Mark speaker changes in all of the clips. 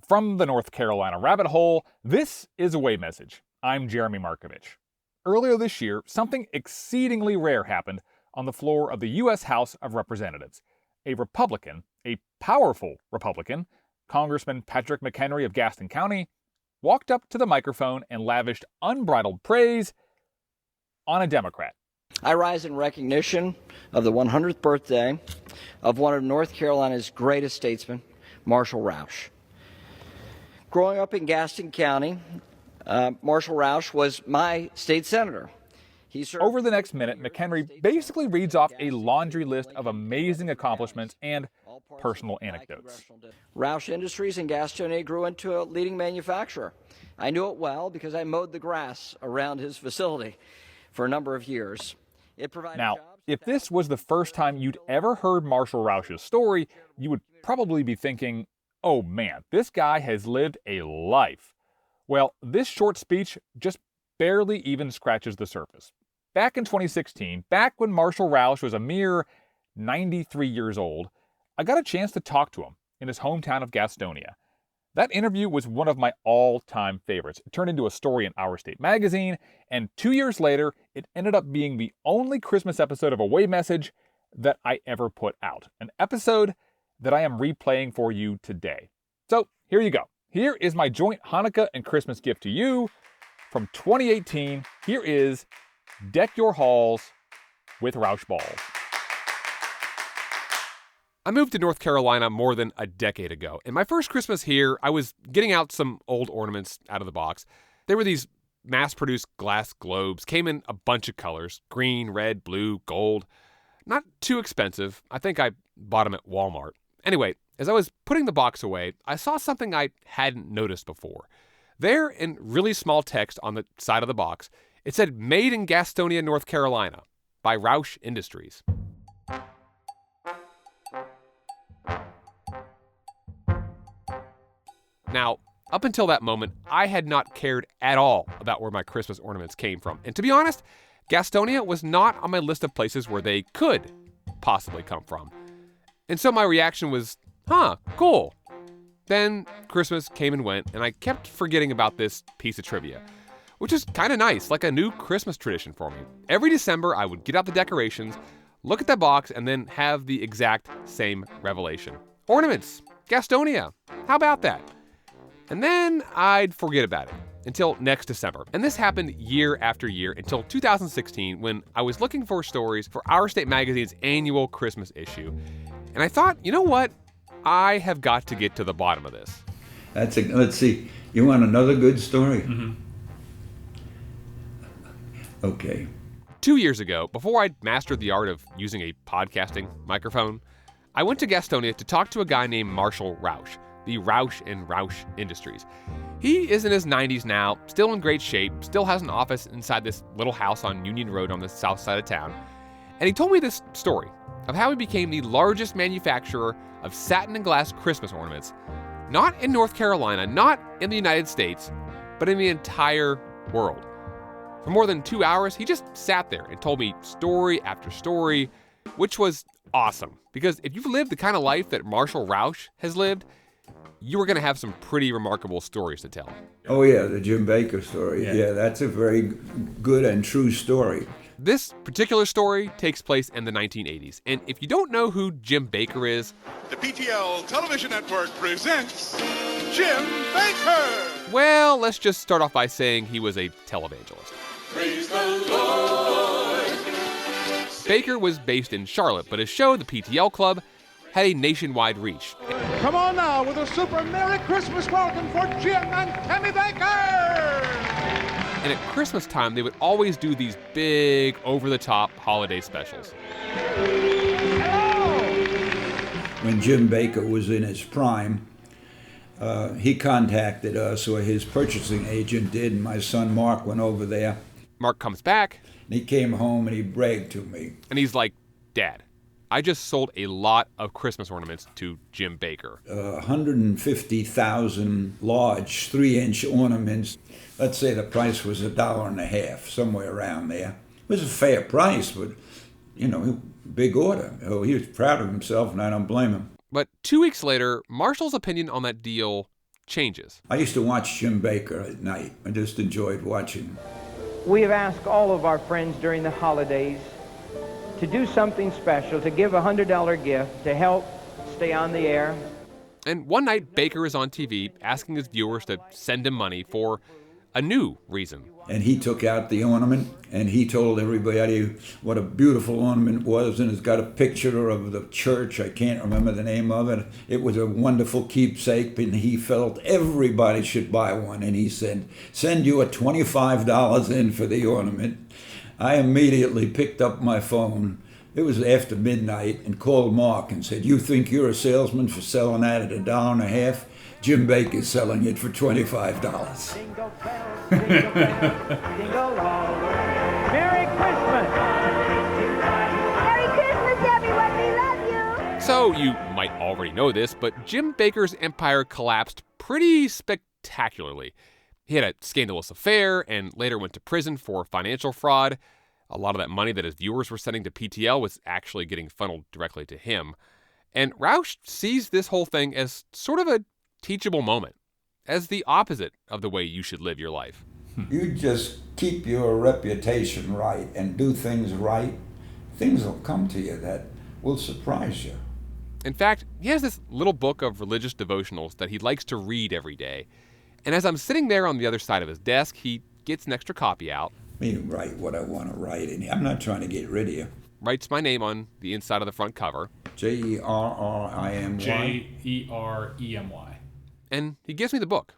Speaker 1: From the North Carolina rabbit hole, this is Away Message. I'm Jeremy Markovich. Earlier this year, something exceedingly rare happened on the floor of the U.S. House of Representatives. A Republican, a powerful Republican, Congressman Patrick McHenry of Gaston County, walked up to the microphone and lavished unbridled praise on a Democrat.
Speaker 2: I rise in recognition of the 100th birthday of one of North Carolina's greatest statesmen, Marshall Rauch. Growing up in Gaston County, Marshall Rauch was my state senator.
Speaker 1: Over the next minute, McHenry basically reads off a laundry list of amazing accomplishments and personal anecdotes.
Speaker 2: Rauch Industries in Gastonia grew into a leading manufacturer. I knew it well because I mowed the grass around his facility for a number of years.
Speaker 1: Now, if this was the first time you'd ever heard Marshall Rauch's story, you would probably be thinking, oh man, this guy has lived a life. Well, this short speech just barely even scratches the surface. Back in 2016, back when Marshall Rauch was a mere 93 years old, I got a chance to talk to him in his hometown of Gastonia. That interview was one of my all-time favorites. It turned into a story in Our State magazine, and 2 years later, it ended up being the only Christmas episode of Away Message that I ever put out. An episode that I am replaying for you today. So here you go. Here is my joint Hanukkah and Christmas gift to you from 2018. Here is Deck Your Halls with Rauch Balls.
Speaker 3: I moved to North Carolina more than a decade ago, and my first Christmas here, I was getting out some old ornaments out of the box. They were these mass-produced glass globes, came in a bunch of colors, green, red, blue, gold. Not too expensive. I think I bought them at Walmart. Anyway, as I was putting the box away, I saw something I hadn't noticed before. There, in really small text on the side of the box, it said, "Made in Gastonia, North Carolina, by Rauch Industries." Now, up until that moment, I had not cared at all about where my Christmas ornaments came from. And to be honest, Gastonia was not on my list of places where they could possibly come from. And so my reaction was, cool. Then Christmas came and went, and I kept forgetting about this piece of trivia, which is kind of nice, like a new Christmas tradition for me. Every December, I would get out the decorations, look at that box, and then have the exact same revelation. Ornaments, Gastonia, how about that? And then I'd forget about it until next December. And this happened year after year until 2016, when I was looking for stories for Our State magazine's annual Christmas issue. And I thought, you know what? I have got to get to the bottom of this.
Speaker 4: Let's see. You want another good story?
Speaker 3: Mm-hmm.
Speaker 4: Okay.
Speaker 3: 2 years ago, before I'd mastered the art of using a podcasting microphone, I went to Gastonia to talk to a guy named Marshall Rauch, the Rauch and Rauch Industries. He is in his 90s now, still in great shape, still has an office inside this little house on Union Road on the south side of town. And he told me this story of how he became the largest manufacturer of satin and glass Christmas ornaments, not in North Carolina, not in the United States, but in the entire world. For more than 2 hours, he just sat there and told me story after story, which was awesome. Because if you've lived the kind of life that Marshall Rauch has lived, you were going to have some pretty remarkable stories to tell.
Speaker 4: Oh yeah, the Jim Baker story. Yeah, that's a very good and true story.
Speaker 3: This particular story takes place in the 1980s. And if you don't know who Jim Baker is,
Speaker 5: the PTL Television Network presents Jim Baker.
Speaker 3: Well, let's just start off by saying he was a televangelist.
Speaker 5: Praise the Lord.
Speaker 3: Baker was based in Charlotte, but his show, the PTL Club, had a nationwide reach.
Speaker 5: Come on now with a super Merry Christmas welcome for Jim and Tammy Baker.
Speaker 3: And at Christmas time, they would always do these big, over-the-top holiday specials.
Speaker 5: Hello.
Speaker 4: When Jim Baker was in his prime, he contacted us, or his purchasing agent did, and my son Mark went over there.
Speaker 3: Mark comes back.
Speaker 4: And he came home and he bragged to me.
Speaker 3: And he's like, "Dad, I just sold a lot of Christmas ornaments to Jim Baker."
Speaker 4: 150,000 large 3-inch ornaments. Let's say the price was $1.50, somewhere around there. It was a fair price, but, big order. Oh, he was proud of himself, and I don't blame him.
Speaker 3: But 2 weeks later, Marshall's opinion on that deal changes.
Speaker 4: I used to watch Jim Baker at night. I just enjoyed watching him.
Speaker 6: We have asked all of our friends during the holidays to do something special, to give a $100 gift to help stay on the air.
Speaker 3: And one night, Baker is on TV asking his viewers to send him money for a new reason.
Speaker 4: And he took out the ornament, and he told everybody what a beautiful ornament was, and it's got a picture of the church. I can't remember the name of it. It was a wonderful keepsake, and he felt everybody should buy one. And he said, send you a $25 in for the ornament. I immediately picked up my phone. It was after midnight, and called Mark and said, you think you're a salesman for selling that at $1.50? Jim Baker's selling it for $25.
Speaker 6: Jingle bells, jingle bells, jingle all the way. Merry Christmas!
Speaker 7: Merry Christmas, everyone. We love you.
Speaker 3: So you might already know this, but Jim Baker's empire collapsed pretty spectacularly. He had a scandalous affair and later went to prison for financial fraud. A lot of that money that his viewers were sending to PTL was actually getting funneled directly to him. And Rauch sees this whole thing as sort of a teachable moment, as the opposite of the way you should live your life.
Speaker 4: You just keep your reputation right and do things right. Things will come to you that will surprise you.
Speaker 3: In fact, he has this little book of religious devotionals that he likes to read every day. And as I'm sitting there on the other side of his desk, he gets an extra copy out.
Speaker 4: Me write what I want to write, and I'm not trying to get rid of you.
Speaker 3: Writes my name on the inside of the front cover.
Speaker 4: Jerrimy.
Speaker 8: Jeremy.
Speaker 3: And he gives me the book,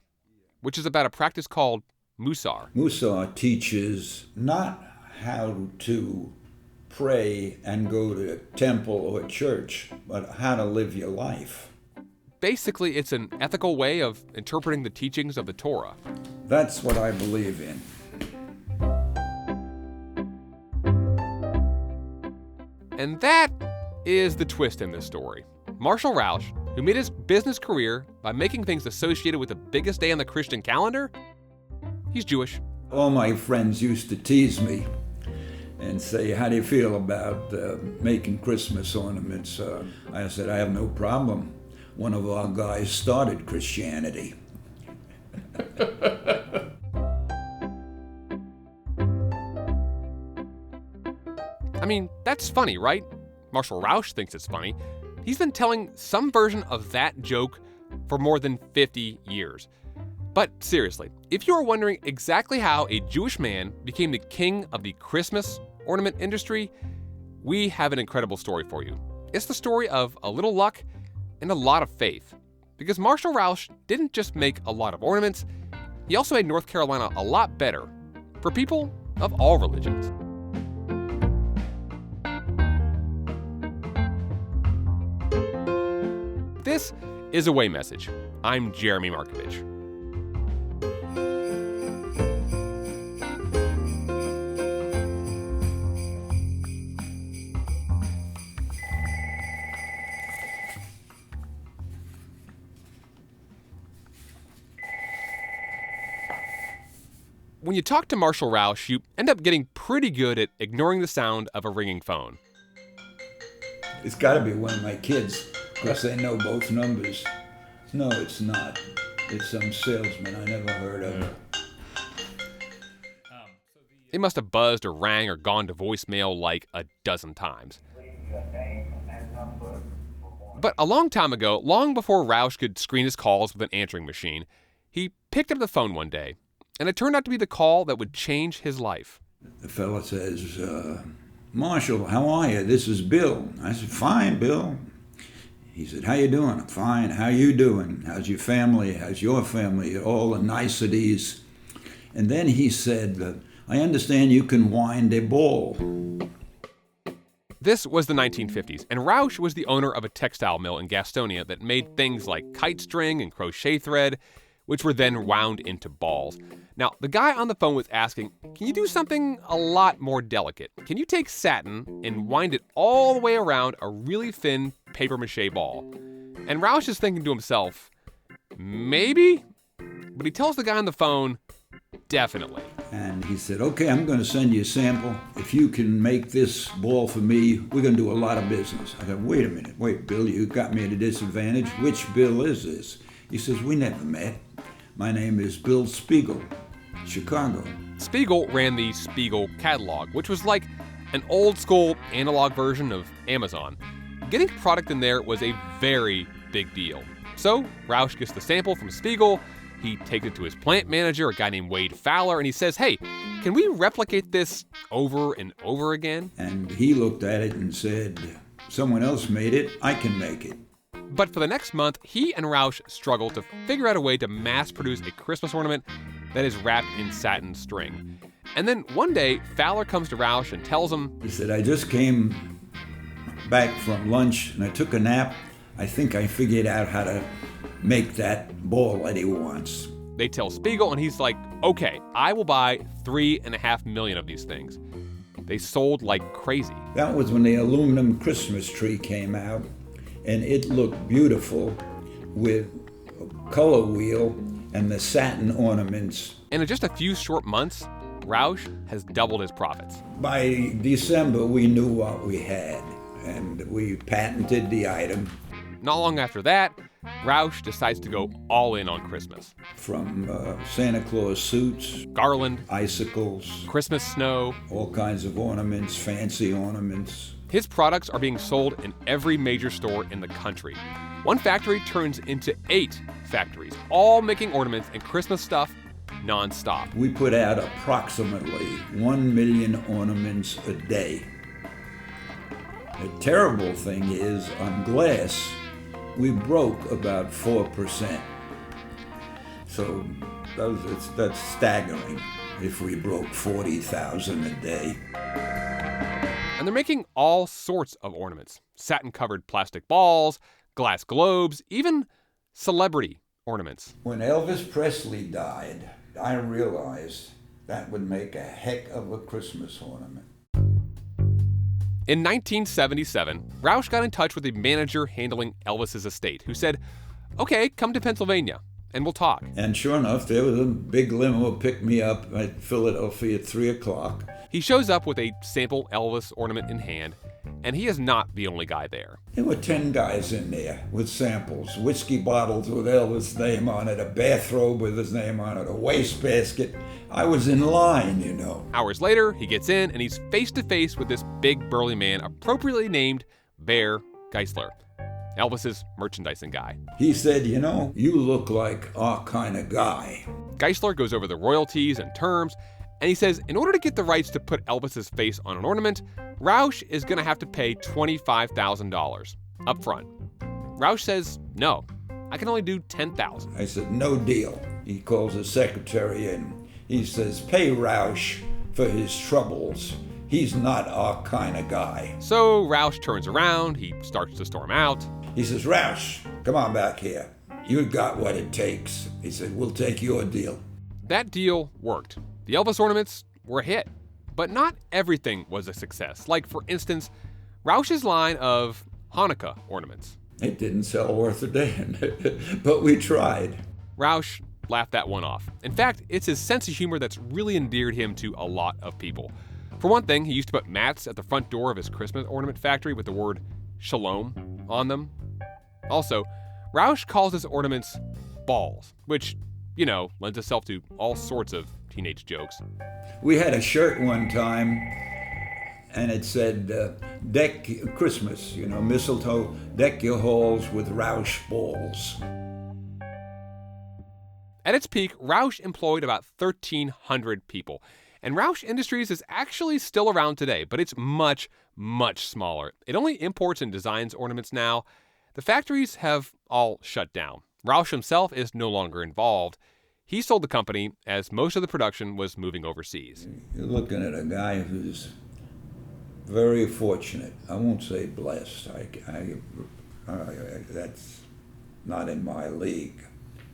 Speaker 3: which is about a practice called Musar.
Speaker 4: Musar teaches not how to pray and go to a temple or church, but how to live your life.
Speaker 3: Basically, it's an ethical way of interpreting the teachings of the Torah.
Speaker 4: That's what I believe in.
Speaker 3: And that is the twist in this story. Marshall Rauch, who made his business career by making things associated with the biggest day on the Christian calendar, he's Jewish.
Speaker 4: All my friends used to tease me and say, how do you feel about making Christmas ornaments? I said, I have no problem. One of our guys started Christianity.
Speaker 3: I mean, that's funny, right? Marshall Rauch thinks it's funny. He's been telling some version of that joke for more than 50 years. But seriously, if you are wondering exactly how a Jewish man became the king of the Christmas ornament industry, we have an incredible story for you. It's the story of a little luck and a lot of faith. Because Marshall Rauch didn't just make a lot of ornaments, he also made North Carolina a lot better for people of all religions. This is Away Message. I'm Jeremy Markovich. When you talk to Marshall Rauch, you end up getting pretty good at ignoring the sound of a ringing phone.
Speaker 4: It's got to be one of my kids, because they know both numbers. No, it's not. It's some salesman I never heard of.
Speaker 3: It must have buzzed or rang or gone to voicemail like a dozen times. But a long time ago, long before Rauch could screen his calls with an answering machine, he picked up the phone one day, and it turned out to be the call that would change his life.
Speaker 4: The fella says, Marshall, how are you? This is Bill. I said, fine, Bill. He said, how you doing? I'm fine. How you doing? How's your family? How's your family? All the niceties. And then he said, I understand you can wind a ball.
Speaker 3: This was the 1950s, and Rauch was the owner of a textile mill in Gastonia that made things like kite string and crochet thread, which were then wound into balls. Now, the guy on the phone was asking, can you do something a lot more delicate? Can you take satin and wind it all the way around a really thin papier-mâché ball? And Rauch is thinking to himself, maybe? But he tells the guy on the phone, definitely.
Speaker 4: And he said, okay, I'm going to send you a sample. If you can make this ball for me, we're going to do a lot of business. I said, wait a minute. Wait, Bill, you got me at a disadvantage. Which Bill is this? He says, we never met. My name is Bill Spiegel, Chicago.
Speaker 3: Spiegel ran the Spiegel catalog, which was like an old school analog version of Amazon. Getting product in there was a very big deal. So Rauch gets the sample from Spiegel, he takes it to his plant manager, a guy named Wade Fowler, and he says, hey, can we replicate this over and over again?
Speaker 4: And he looked at it and said, someone else made it, I can make it.
Speaker 3: But for the next month, he and Rauch struggle to figure out a way to mass produce a Christmas ornament that is wrapped in satin string. And then one day, Fowler comes to Rauch and tells him,
Speaker 4: He said, I just came back from lunch and I took a nap. I think I figured out how to make that ball that he wants.
Speaker 3: They tell Spiegel, and he's like, okay, I will buy 3.5 million of these things. They sold like crazy.
Speaker 4: That was when the aluminum Christmas tree came out, and it looked beautiful with a color wheel and the satin ornaments.
Speaker 3: And in just a few short months, Rauch has doubled his profits.
Speaker 4: By December, we knew what we had, and we patented the item.
Speaker 3: Not long after that, Rauch decides to go all in on Christmas.
Speaker 4: From Santa Claus suits,
Speaker 3: garland,
Speaker 4: icicles,
Speaker 3: Christmas snow,
Speaker 4: all kinds of ornaments, fancy ornaments.
Speaker 3: His products are being sold in every major store in the country. One factory turns into 8 factories, all making ornaments and Christmas stuff non-stop.
Speaker 4: We put out approximately 1 million ornaments a day. The terrible thing is, on glass, we broke about 4%. So that's staggering if we broke 40,000 a day.
Speaker 3: And they're making all sorts of ornaments. Satin-covered plastic balls, glass globes, even celebrity ornaments.
Speaker 4: When Elvis Presley died, I realized that would make a heck of a Christmas ornament.
Speaker 3: In 1977, Rauch got in touch with the manager handling Elvis's estate, who said, okay, come to Pennsylvania, and we'll talk.
Speaker 4: And sure enough, there was a big limo picked me up at Philadelphia at 3 o'clock.
Speaker 3: He shows up with a sample Elvis ornament in hand, and he is not the only guy there.
Speaker 4: There were 10 guys in there with samples, whiskey bottles with Elvis' name on it, a bathrobe with his name on it, a wastebasket. I was in line, you know.
Speaker 3: Hours later, he gets in, and he's face to face with this big burly man, appropriately named Bear Geisler, Elvis's merchandising guy.
Speaker 4: He said, you know, you look like our kind of guy.
Speaker 3: Geisler goes over the royalties and terms, and he says in order to get the rights to put Elvis's face on an ornament, Rauch is going to have to pay $25,000 up front. Rauch says, no, I can only do $10,000.
Speaker 4: I said, no deal. He calls his secretary in. He says, pay Rauch for his troubles. He's not our kind of guy.
Speaker 3: So Rauch turns around, he starts to storm out.
Speaker 4: He says, Rauch, come on back here. You got what it takes. He said, we'll take your deal.
Speaker 3: That deal worked. The Elvis ornaments were a hit, but not everything was a success. Like, for instance, Rauch's line of Hanukkah ornaments.
Speaker 4: It didn't sell worth a damn, but we tried.
Speaker 3: Rauch laughed that one off. In fact, it's his sense of humor that's really endeared him to a lot of people. For one thing, he used to put mats at the front door of his Christmas ornament factory with the word Shalom on them. Also, Rauch calls his ornaments balls, which, you know, lends itself to all sorts of teenage jokes.
Speaker 4: We had a shirt one time, and it said, deck Christmas, you know, mistletoe, deck your halls with Rauch balls.
Speaker 3: At its peak, Rauch employed about 1,300 people. And Rauch Industries is actually still around today, but it's much, much smaller. It only imports and designs ornaments now. The factories have all shut down. Rauch himself is no longer involved. He sold the company as most of the production was moving overseas.
Speaker 4: You're looking at a guy who's very fortunate. I won't say blessed. That's not in my league,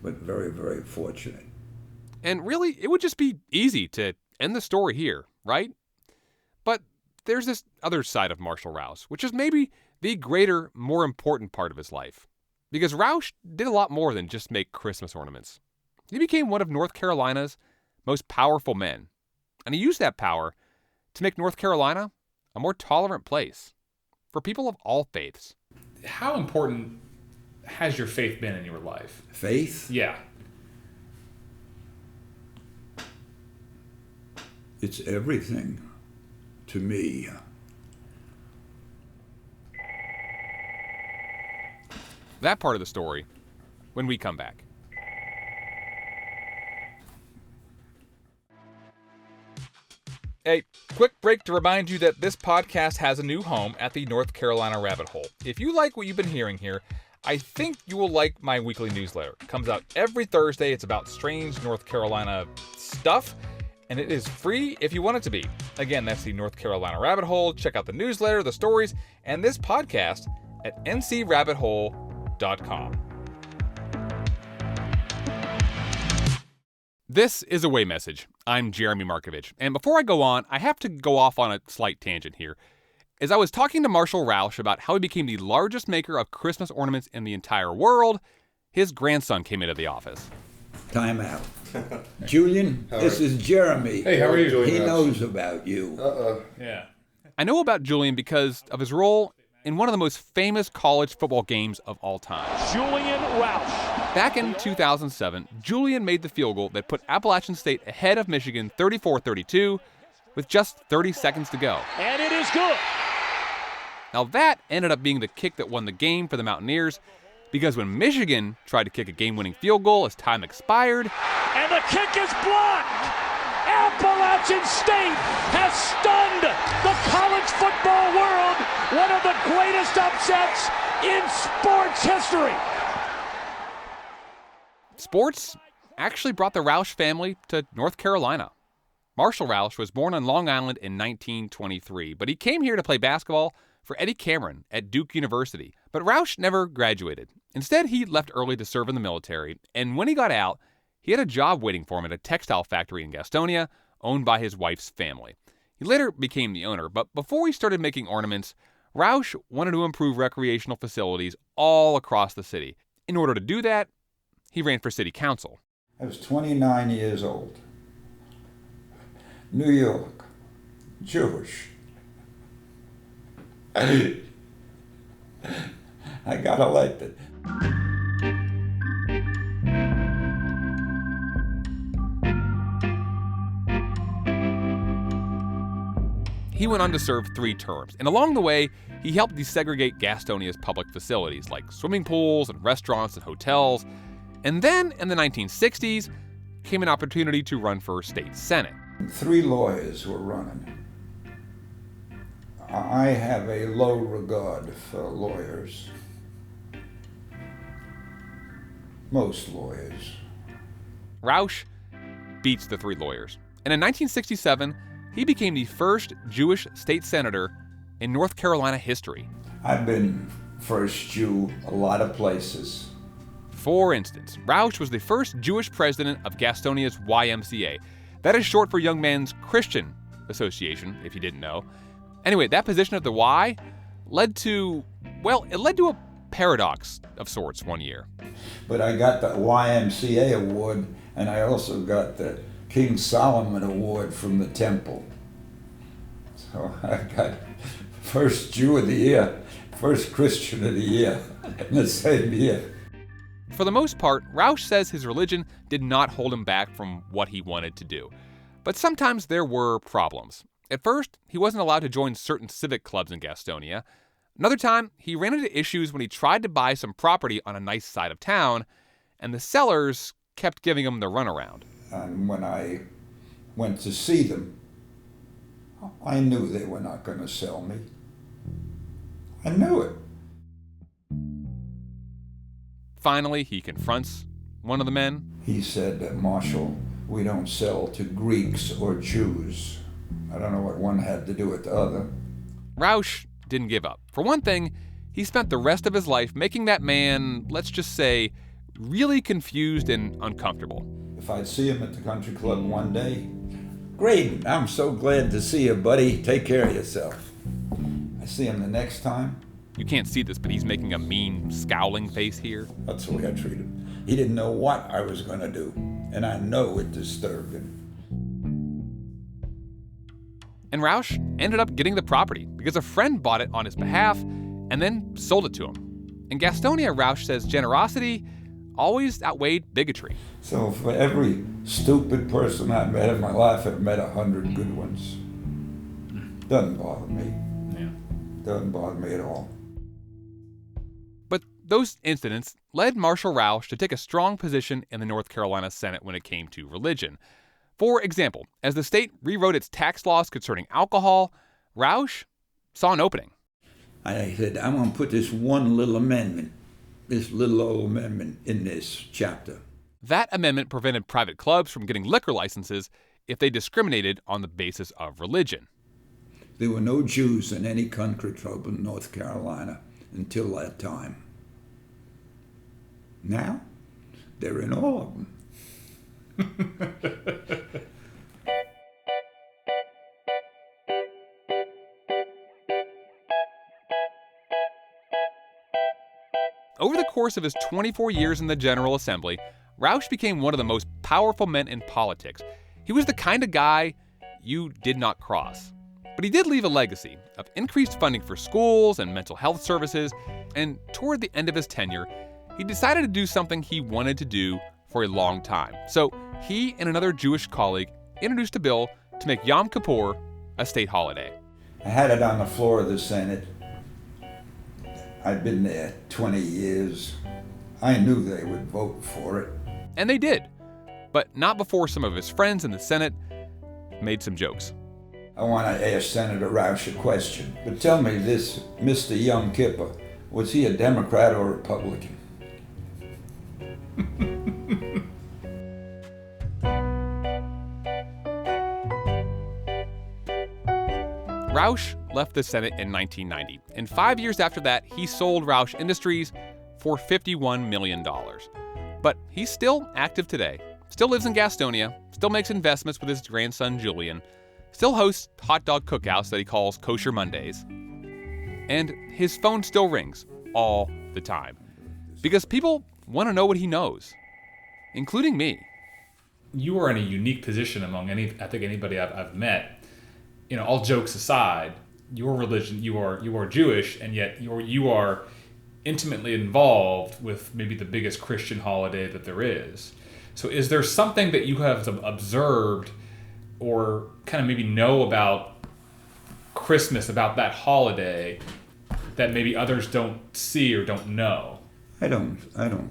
Speaker 4: but very, very fortunate.
Speaker 3: And really, it would just be easy to end the story here, right? But there's this other side of Marshall Rauch, which is maybe the greater, more important part of his life. Because Rauch did a lot more than just make Christmas ornaments. He became one of North Carolina's most powerful men. And he used that power to make North Carolina a more tolerant place for people of all faiths.
Speaker 8: How important has your faith been in your life?
Speaker 4: Faith?
Speaker 8: Yeah.
Speaker 4: It's everything to me.
Speaker 3: That part of the story when we come back.
Speaker 1: A quick break to remind you that this podcast has a new home at the North Carolina Rabbit Hole. If you like what you've been hearing here, I think you will like my weekly newsletter. It comes out every Thursday. It's about strange North Carolina stuff, and it is free if you want it to be. Again, that's the North Carolina Rabbit Hole. Check out the newsletter, the stories, and this podcast at ncrabbithole.com.
Speaker 3: This is Away Message. I'm Jeremy Markovich. And before I go on, I have to go off on a slight tangent here. As I was talking to Marshall Rauch about how he became the largest maker of Christmas ornaments in the entire world, his grandson came into the office.
Speaker 4: Time out. Julian, this is Jeremy.
Speaker 9: Hey, how are you?
Speaker 4: He knows about you.
Speaker 8: Yeah.
Speaker 3: I know about Julian because of his role in one of the most famous college football games of all time.
Speaker 10: Julian Rauch.
Speaker 3: Back in 2007, Julian made the field goal that put Appalachian State ahead of Michigan 34-32 with just 30 seconds to go.
Speaker 10: And it is good.
Speaker 3: Now that ended up being the kick that won the game for the Mountaineers, because when Michigan tried to kick a game-winning field goal as time expired,
Speaker 10: and the kick is blocked! Appalachian State has stunned the college football world, one of the greatest upsets in sports history.
Speaker 3: Sports actually brought the Rauch family to North Carolina. Marshall Rauch was born on Long Island in 1923, but he came here to play basketball for Eddie Cameron at Duke University. But Rauch never graduated. Instead, he left early to serve in the military, and when he got out, he had a job waiting for him at a textile factory in Gastonia, owned by his wife's family. He later became the owner, but before he started making ornaments, Rauch wanted to improve recreational facilities all across the city. In order to do that, he ran for city council.
Speaker 4: I was 29 years old. New York, Jewish. I got elected.
Speaker 3: He went on to serve 3 terms, and along the way, he helped desegregate Gastonia's public facilities like swimming pools and restaurants and hotels. And then, in the 1960s, came an opportunity to run for state senate.
Speaker 4: 3 lawyers were running. I have a low regard for lawyers. Most lawyers.
Speaker 3: Rauch beats the 3 lawyers. And in 1967, he became the first Jewish state senator in North Carolina history.
Speaker 4: I've been first Jew a lot of places.
Speaker 3: For instance, Rauch was the first Jewish president of Gastonia's YMCA. That is short for Young Men's Christian Association, if you didn't know. Anyway, that position at the Y led to a paradox of sorts one year.
Speaker 4: But I got the YMCA award, and I also got the King Solomon Award from the temple. So I got first Jew of the year, first Christian of the year in the same year.
Speaker 3: For the most part, Rauch says his religion did not hold him back from what he wanted to do. But sometimes there were problems. At first, he wasn't allowed to join certain civic clubs in Gastonia. Another time, he ran into issues when he tried to buy some property on a nice side of town, and the sellers kept giving him the runaround.
Speaker 4: And when I went to see them, I knew they were not going to sell me. I knew it.
Speaker 3: Finally, he confronts one of the men.
Speaker 4: He said, Marshall, we don't sell to Greeks or Jews. I don't know what one had to do with the other.
Speaker 3: Rauch didn't give up. For one thing, he spent the rest of his life making that man, let's just say, really confused and uncomfortable.
Speaker 4: If I'd see him at the country club one day, great, I'm so glad to see you, buddy. Take care of yourself. I see him the next time.
Speaker 3: You can't see this, but he's making a mean, scowling face here.
Speaker 4: That's the way I treated him. He didn't know what I was going to do, and I know it disturbed him.
Speaker 3: And Rauch ended up getting the property because a friend bought it on his behalf and then sold it to him. In Gastonia, Rauch says generosity always outweighed bigotry.
Speaker 4: So for every stupid person I've met in my life, I've met 100 good ones. Doesn't bother me.
Speaker 8: Yeah.
Speaker 4: Doesn't bother me at all.
Speaker 3: But those incidents led Marshall Rauch to take a strong position in the North Carolina Senate when it came to religion. For example, as the state rewrote its tax laws concerning alcohol, Rauch saw an opening.
Speaker 4: I said, I'm going to put this one little amendment, this little old amendment in this chapter.
Speaker 3: That amendment prevented private clubs from getting liquor licenses if they discriminated on the basis of religion.
Speaker 4: There were no Jews in any country club in North Carolina until that time. Now, they're in all of them.
Speaker 3: Over the course of his 24 years in the General Assembly, Rauch became one of the most powerful men in politics. He was the kind of guy you did not cross. But he did leave a legacy of increased funding for schools and mental health services, and toward the end of his tenure, he decided to do something he wanted to do for a long time. So he and another Jewish colleague introduced a bill to make Yom Kippur a state holiday.
Speaker 4: I had it on the floor of the Senate. I'd been there 20 years. I knew they would vote for it.
Speaker 3: And they did, but not before some of his friends in the Senate made some jokes.
Speaker 4: I want to ask Senator Rauch a question, but tell me this, Mr. Yom Kippur, was he a Democrat or Republican?
Speaker 3: Rauch left the Senate in 1990, and 5 years after that, he sold Rauch Industries for $51 million. But he's still active today, still lives in Gastonia, still makes investments with his grandson Julian, still hosts hot dog cookouts that he calls Kosher Mondays, and his phone still rings all the time. Because people want to know what he knows, including me.
Speaker 8: You are in a unique position among anybody I've met. You know, all jokes aside, your religion, you are Jewish, and yet you are intimately involved with maybe the biggest Christian holiday that there is. So is there something that you have observed or kind of maybe know about Christmas, about that holiday, that maybe others don't see or don't know?
Speaker 4: I don't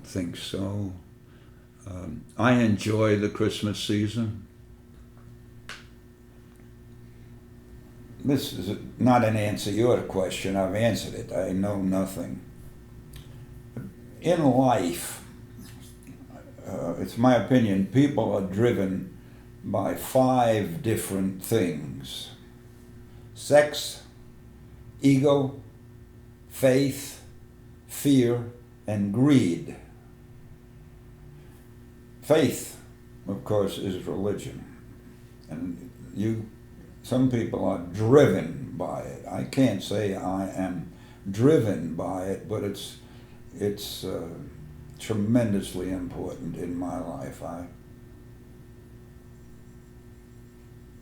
Speaker 4: think so. I enjoy the Christmas season. This is not an answer to your question. I've answered it. I know nothing. In life, it's my opinion, people are driven by 5 different things: sex, ego, faith, fear, and greed. Faith, of course, is religion. And some people are driven by it. I can't say I am driven by it, but it's tremendously important in my life.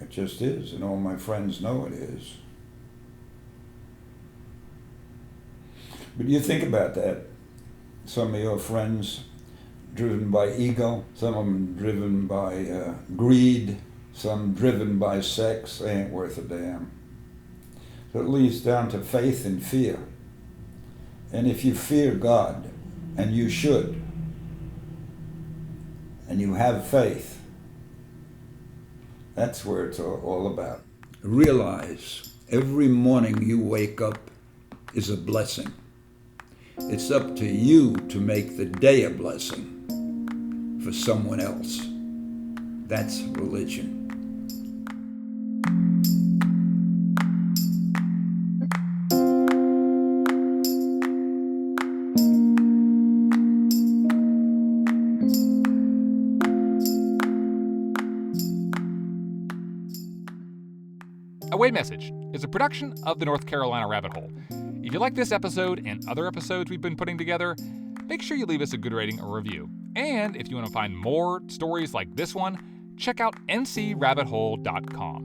Speaker 4: It just is, and all my friends know it is. But you think about that. Some of your friends driven by ego, some of them driven by greed, some driven by sex. They ain't worth a damn. So it leads down to faith and fear. And if you fear God, and you should, and you have faith, that's where it's all about. Realize every morning you wake up is a blessing. It's up to you to make the day a blessing for someone else. That's religion.
Speaker 1: Away Message is a production of the North Carolina Rabbit Hole. If you like this episode and other episodes we've been putting together, make sure you leave us a good rating or review. And if you want to find more stories like this one, check out ncrabbithole.com.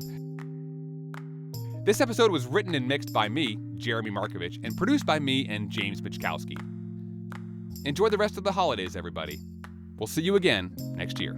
Speaker 1: This episode was written and mixed by me, Jeremy Markovich, and produced by me and James Bichkowski.
Speaker 3: Enjoy the rest of the holidays, everybody. We'll see you again next year.